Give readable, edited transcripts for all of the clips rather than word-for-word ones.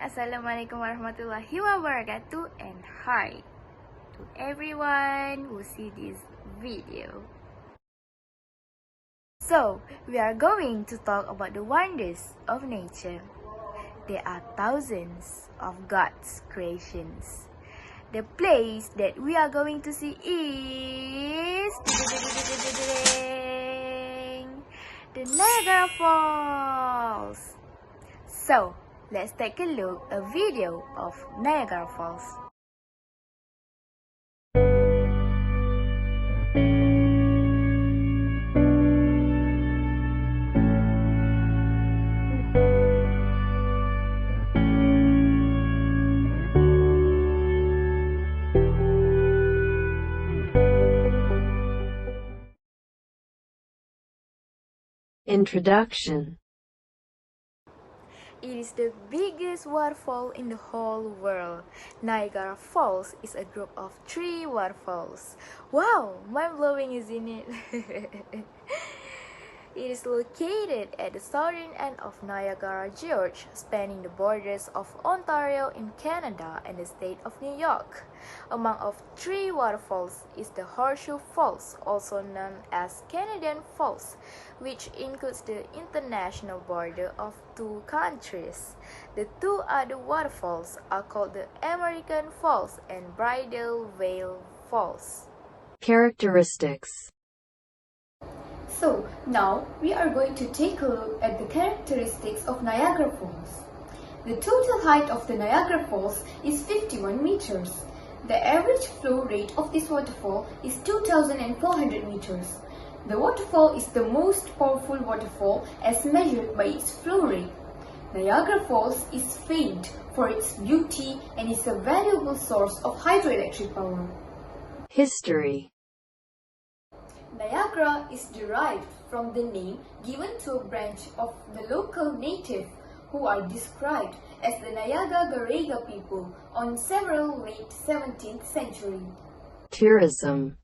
Assalamualaikum warahmatullahi wabarakatuh, and hi to everyone who see this video. So, we are going to talk about the wonders of nature. There are thousands of God's creations. The place that we are going to see is the Niagara Falls. So, let's take a look at a video of Niagara Falls. Introduction. It is the biggest waterfall in the whole world. Niagara Falls is a group of 3 waterfalls. Wow, mind-blowing, isn't it? It is located at the southern end of Niagara Gorge, spanning the borders of Ontario in Canada and the state of New York. Among of 3 waterfalls is the Horseshoe Falls, also known as Canadian Falls, which includes the international border of 2 countries. The 2 other waterfalls are called the American Falls and Bridal Veil Falls. Characteristics. So, now we are going to take a look at the characteristics of Niagara Falls. The total height of the Niagara Falls is 51 meters. The average flow rate of this waterfall is 2,400 meters. The waterfall is the most powerful waterfall as measured by its flow rate. Niagara Falls is famed for its beauty and is a valuable source of hydroelectric power. History. Niagara is derived from the name given to a branch of the local native who are described as the Niagara people on several late 17th century. Tourism.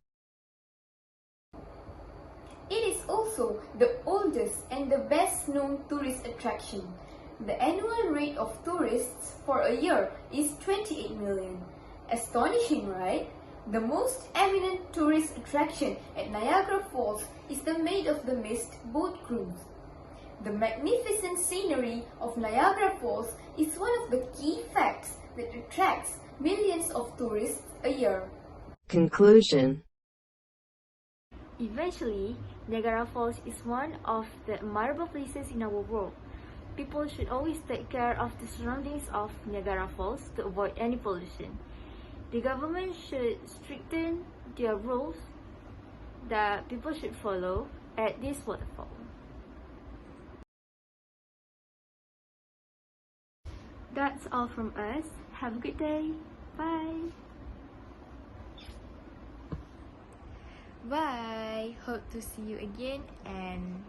It is also the oldest and the best known tourist attraction. The annual rate of tourists for a year is 28 million. Astonishing, right? The most eminent tourist attraction at Niagara Falls is the Maid of the Mist boat cruise. The magnificent scenery of Niagara Falls is one of the key facts that attracts millions of tourists a year. Conclusion. Eventually, Niagara Falls is one of the admirable places in our world. People should always take care of the surroundings of Niagara Falls to avoid any pollution. The government should strengthen their rules that people should follow at this waterfall. That's all from us. Have a good day. Bye. Bye. Hope to see you again, and